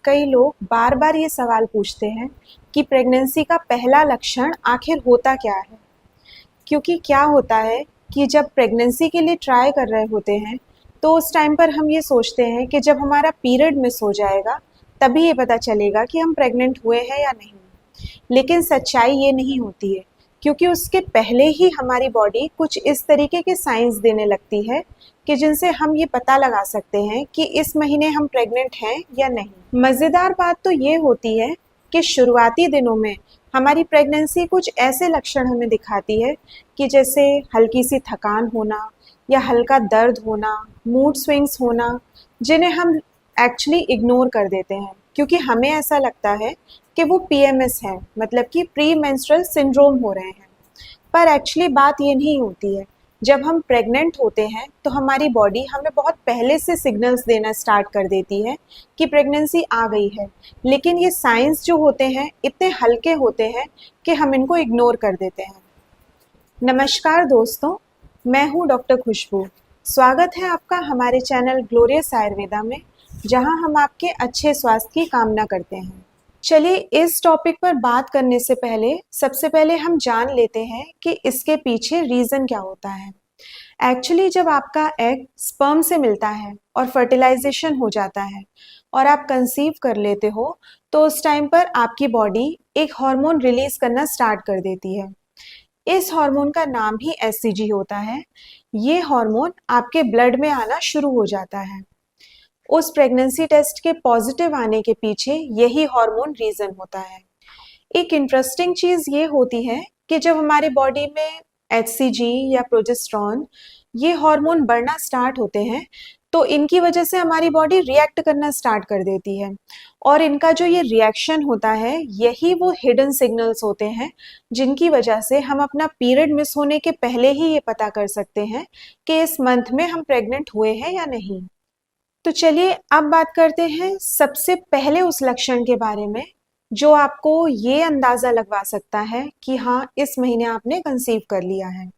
कई लोग बार बार ये सवाल पूछते हैं कि प्रेगनेंसी का पहला लक्षण आखिर होता क्या है। क्योंकि क्या होता है कि जब प्रेगनेंसी के लिए ट्राई कर रहे होते हैं तो उस टाइम पर हम ये सोचते हैं कि जब हमारा पीरियड मिस हो जाएगा तभी ये पता चलेगा कि हम प्रेग्नेंट हुए हैं या नहीं। लेकिन सच्चाई ये नहीं होती है, क्योंकि उसके पहले ही हमारी बॉडी कुछ इस तरीके के साइंस देने लगती है कि जिनसे हम ये पता लगा सकते हैं कि इस महीने हम प्रेग्नेंट हैं या नहीं। मज़ेदार बात तो ये होती है कि शुरुआती दिनों में हमारी प्रेगनेंसी कुछ ऐसे लक्षण हमें दिखाती है कि जैसे हल्की सी थकान होना या हल्का दर्द होना, मूड स्विंग्स होना, जिन्हें हम एक्चुअली इग्नोर कर देते हैं क्योंकि हमें ऐसा लगता है कि वो पीएमएस है, मतलब कि प्री मेंस्ट्रुअल सिंड्रोम हो रहे हैं। पर एक्चुअली बात ये नहीं होती है। जब हम प्रेग्नेंट होते हैं तो हमारी बॉडी हमें बहुत पहले से सिग्नल्स देना स्टार्ट कर देती है कि प्रेगनेंसी आ गई है, लेकिन ये साइंस जो होते हैं इतने हल्के होते हैं कि हम इनको इग्नोर कर देते हैं। नमस्कार दोस्तों, मैं हूँ डॉक्टर खुशबू। स्वागत है आपका हमारे चैनल ग्लोरियस आयुर्वेदा में, जहाँ हम आपके अच्छे स्वास्थ्य की कामना करते हैं। चलिए इस टॉपिक पर बात करने से पहले सबसे पहले हम जान लेते हैं कि इसके पीछे रीज़न क्या होता है। एक्चुअली जब आपका एग स्पर्म से मिलता है और फर्टिलाइजेशन हो जाता है और आप कंसीव कर लेते हो, तो उस टाइम पर आपकी बॉडी एक हार्मोन रिलीज करना स्टार्ट कर देती है। इस हार्मोन का नाम ही एससीजी होता है। ये हार्मोन आपके ब्लड में आना शुरू हो जाता है। उस प्रेगनेंसी टेस्ट के पॉजिटिव आने के पीछे यही हार्मोन रीजन होता है। एक इंटरेस्टिंग चीज ये होती है कि जब हमारे बॉडी में एचसीजी या प्रोजेस्टेरॉन ये हार्मोन बढ़ना स्टार्ट होते हैं तो इनकी वजह से हमारी बॉडी रिएक्ट करना स्टार्ट कर देती है, और इनका जो ये रिएक्शन होता है यही वो हिडन सिग्नल्स होते हैं जिनकी वजह से हम अपना पीरियड मिस होने के पहले ही ये पता कर सकते हैं कि इस मंथ में हम प्रेग्नेंट हुए हैं या नहीं। तो चलिए अब बात करते हैं सबसे पहले उस लक्षण के बारे में जो आपको ये अंदाजा लगवा सकता है कि हाँ, इस महीने आपने कंसीव कर लिया है।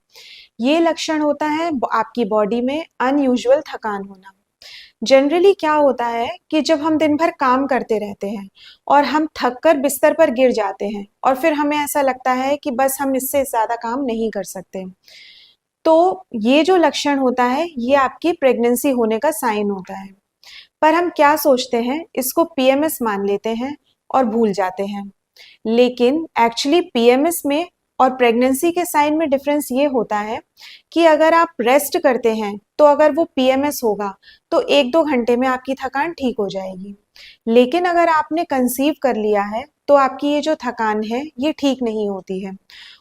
ये लक्षण होता है आपकी बॉडी में अनयूजुअल थकान होना। जनरली क्या होता है कि जब हम दिन भर काम करते रहते हैं और हम थक कर बिस्तर पर गिर जाते हैं और फिर हमें ऐसा लगता है कि बस हम इससे ज़्यादा काम नहीं कर सकते, तो ये जो लक्षण होता है ये आपकी प्रेगनेंसी होने का साइन होता है। पर हम क्या सोचते हैं, इसको पीएमएस मान लेते हैं और भूल जाते हैं। लेकिन एक्चुअली पीएमएस में और प्रेगनेंसी के साइन में डिफरेंस ये होता है कि अगर आप रेस्ट करते हैं तो अगर वो पीएमएस होगा तो 1-2 घंटे में आपकी थकान ठीक हो जाएगी। लेकिन अगर आपने कंसीव कर लिया है तो आपकी ये जो थकान है ये ठीक नहीं होती है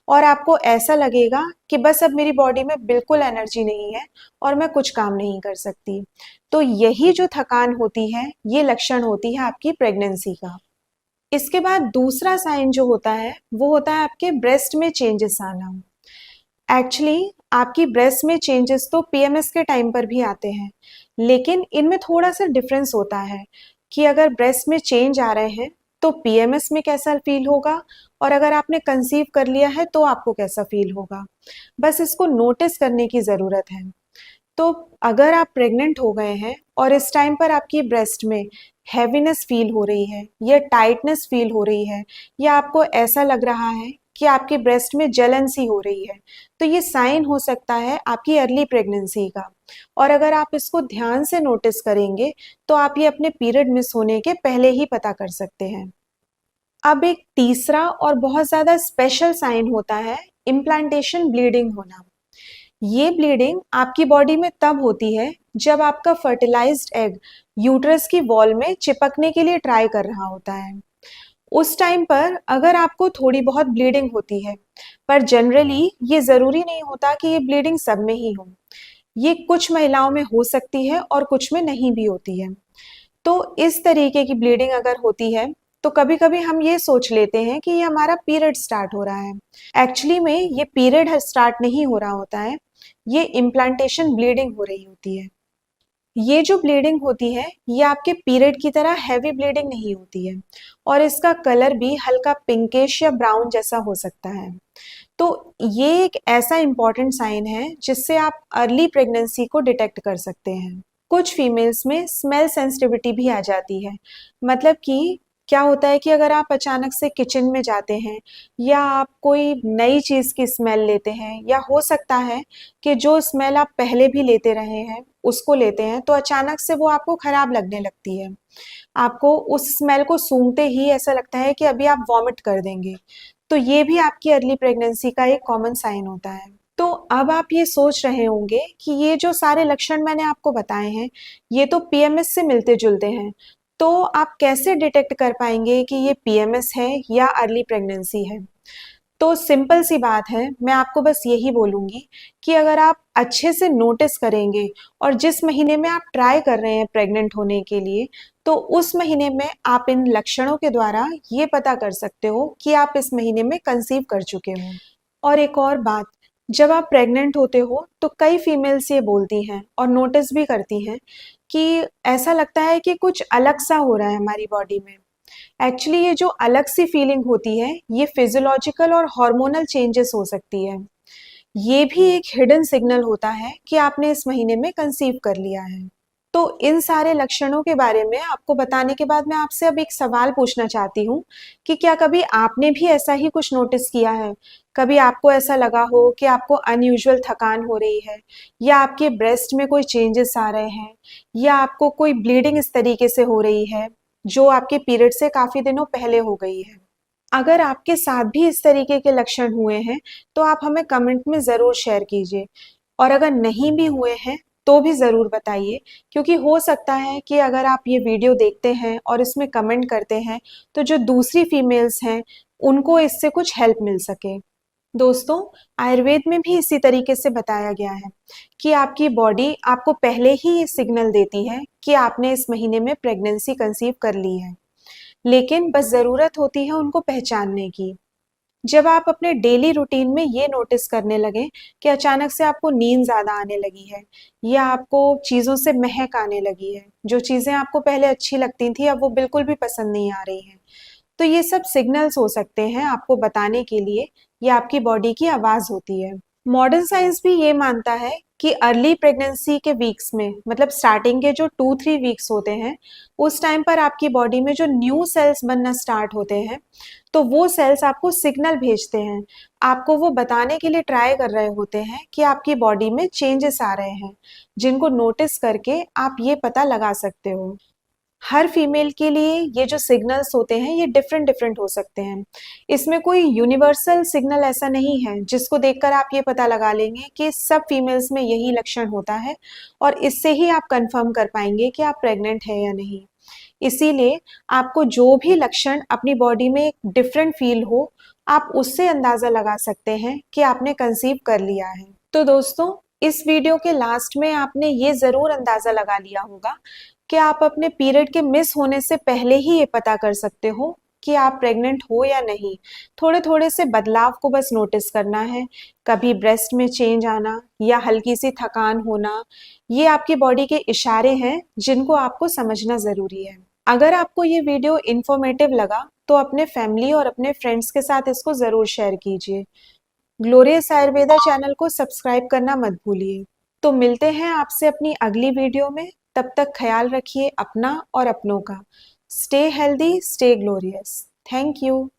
और आपको ऐसा लगेगा कि बस अब मेरी बॉडी में बिल्कुल एनर्जी नहीं है और मैं कुछ काम नहीं कर सकती। तो यही जो थकान होती है ये लक्षण होती है आपकी प्रेगनेंसी का। इसके बाद दूसरा साइन जो होता है वो होता है आपके ब्रेस्ट में चेंजेस आना। एक्चुअली आपकी ब्रेस्ट में चेंजेस तो पीएमएस के टाइम पर भी आते हैं, लेकिन इनमें थोड़ा सा डिफरेंस होता है कि अगर ब्रेस्ट में चेंज आ रहे हैं तो पीएमएस में कैसा फील होगा और अगर आपने कंसीव कर लिया है तो आपको कैसा फील होगा। बस इसको नोटिस करने की ज़रूरत है। तो अगर आप प्रेग्नेंट हो गए हैं और इस टाइम पर आपकी ब्रेस्ट में हैवीनेस फील हो रही है या टाइटनेस फील हो रही है या आपको ऐसा लग रहा है कि आपकी ब्रेस्ट में जलन सी हो रही है, तो ये साइन हो सकता है आपकी अर्ली प्रेगनेंसी का। और अगर आप इसको ध्यान से नोटिस करेंगे तो आप ये अपने पीरियड मिस होने के पहले ही पता कर सकते हैं। अब एक तीसरा और बहुत ज़्यादा स्पेशल साइन होता है इम्प्लांटेशन ब्लीडिंग होना। ये ब्लीडिंग आपकी बॉडी में तब होती है जब आपका फर्टिलाइज्ड एग यूट्रस की वॉल में चिपकने के लिए ट्राई कर रहा होता है। उस टाइम पर अगर आपको थोड़ी बहुत ब्लीडिंग होती है, पर जनरली ये ज़रूरी नहीं होता कि ये ब्लीडिंग सब में ही हो। ये कुछ महिलाओं में हो सकती है और कुछ में नहीं भी होती है। तो इस तरीके की ब्लीडिंग अगर होती है तो कभी कभी हम ये सोच लेते हैं कि ये हमारा पीरियड स्टार्ट हो रहा है। एक्चुअली में ये पीरियड स्टार्ट नहीं हो रहा होता है, ये इम्प्लांटेशन ब्लीडिंग हो रही होती है। ये जो ब्लीडिंग होती है ये आपके पीरियड की तरह हैवी ब्लीडिंग नहीं होती है और इसका कलर भी हल्का पिंकिश या ब्राउन जैसा हो सकता है। तो ये एक ऐसा इंपॉर्टेंट साइन है जिससे आप अर्ली प्रेगनेंसी को डिटेक्ट कर सकते हैं। कुछ फीमेल्स में स्मेल सेंसिटिविटी भी आ जाती है। मतलब कि क्या होता है कि अगर आप अचानक से किचन में जाते हैं या आप कोई नई चीज़ की स्मेल लेते हैं, या हो सकता है कि जो स्मेल आप पहले भी लेते रहे हैं उसको लेते हैं, तो अचानक से वो आपको खराब लगने लगती है। आपको उस स्मेल को सूंघते ही ऐसा लगता है कि अभी आप वॉमिट कर देंगे। तो ये भी आपकी अर्ली प्रेगनेंसी का एक कॉमन साइन होता है। तो अब आप ये सोच रहे होंगे कि ये जो सारे लक्षण मैंने आपको बताए हैं, ये तो पीएमएस से मिलते जुलते हैं। तो आप कैसे डिटेक्ट कर पाएंगे कि ये पीएमएस है या अर्ली प्रेगनेंसी है? तो सिंपल सी बात है, मैं आपको बस यही बोलूंगी कि अगर आप अच्छे से नोटिस करेंगे और जिस महीने में आप ट्राई कर रहे हैं प्रेग्नेंट होने के लिए, तो उस महीने में आप इन लक्षणों के द्वारा ये पता कर सकते हो कि आप इस महीने में कंसीव कर चुके हो। और एक और बात, जब आप प्रेग्नेंट होते हो तो कई फीमेल्स ये बोलती हैं और नोटिस भी करती हैं कि ऐसा लगता है कि कुछ अलग सा हो रहा है हमारी बॉडी में। एक्चुअली ये जो अलग सी फीलिंग होती है, ये फिजियोलॉजिकल और हार्मोनल चेंजेस हो सकती है। ये भी एक हिडन सिग्नल होता है कि आपने इस महीने में कंसीव कर लिया है। तो इन सारे लक्षणों के बारे में आपको बताने के बाद मैं आपसे अब एक सवाल पूछना चाहती हूँ कि क्या कभी आपने भी ऐसा ही कुछ नोटिस किया है? कभी आपको ऐसा लगा हो कि आपको अनयूजुअल थकान हो रही है, या आपके ब्रेस्ट में कोई चेंजेस आ रहे हैं, या आपको कोई ब्लीडिंग इस तरीके से हो रही है जो आपके पीरियड से काफी दिनों पहले हो गई है? अगर आपके साथ भी इस तरीके के लक्षण हुए हैं तो आप हमें कमेंट में ज़रूर शेयर कीजिए, और अगर नहीं भी हुए हैं तो भी ज़रूर बताइए, क्योंकि हो सकता है कि अगर आप ये वीडियो देखते हैं और इसमें कमेंट करते हैं तो जो दूसरी फीमेल्स हैं उनको इससे कुछ हेल्प मिल सके। दोस्तों, आयुर्वेद में भी इसी तरीके से बताया गया है कि आपकी बॉडी आपको पहले ही ये सिग्नल देती है कि आपने इस महीने में प्रेगनेंसी कंसीव कर ली है, लेकिन बस ज़रूरत होती है उनको पहचानने की। जब आप अपने डेली रूटीन में ये नोटिस करने लगे कि अचानक से आपको नींद ज़्यादा आने लगी है, या आपको चीज़ों से महक आने लगी है, जो चीज़ें आपको पहले अच्छी लगती थी अब वो बिल्कुल भी पसंद नहीं आ रही हैं, तो ये सब सिग्नल्स हो सकते हैं आपको बताने के लिए ये आपकी बॉडी की आवाज़ होती है। मॉडर्न साइंस भी ये मानता है कि अर्ली प्रेगनेंसी के वीक्स में, मतलब स्टार्टिंग के जो 2-3 वीक्स होते हैं, उस टाइम पर आपकी बॉडी में जो न्यू सेल्स बनना स्टार्ट होते हैं, तो वो सेल्स आपको सिग्नल भेजते हैं, आपको वो बताने के लिए ट्राई कर रहे होते हैं कि आपकी बॉडी में चेंजेस आ रहे हैं, जिनको नोटिस करके आप ये पता लगा सकते हो। हर फीमेल के लिए ये जो सिग्नल्स होते हैं ये डिफरेंट डिफरेंट हो सकते हैं। इसमें कोई यूनिवर्सल सिग्नल ऐसा नहीं है जिसको देखकर आप ये पता लगा लेंगे कि सब फीमेल्स में यही लक्षण होता है और इससे ही आप कंफर्म कर पाएंगे कि आप प्रेग्नेंट है या नहीं। इसीलिए आपको जो भी लक्षण अपनी बॉडी में डिफरेंट फील हो, आप उससे अंदाजा लगा सकते हैं कि आपने कंसीव कर लिया है। तो दोस्तों, इस वीडियो के लास्ट में आपने ये जरूर अंदाजा लगा लिया होगा कि आप अपने पीरियड के मिस होने से पहले ही ये पता कर सकते हो कि आप प्रेग्नेंट हो या नहीं। थोड़े थोड़े से बदलाव को बस नोटिस करना है, कभी ब्रेस्ट में चेंज आना या हल्की सी थकान होना, ये आपकी बॉडी के इशारे हैं जिनको आपको समझना जरूरी है। अगर आपको ये वीडियो इन्फॉर्मेटिव लगा तो अपने फैमिली और अपने फ्रेंड्स के साथ इसको जरूर शेयर कीजिए। ग्लोरियस आयुर्वेदा चैनल को सब्सक्राइब करना मत भूलिए। तो मिलते हैं आपसे अपनी अगली वीडियो में। तब तक ख्याल रखिए अपना और अपनों का। Stay healthy, stay glorious. Thank you.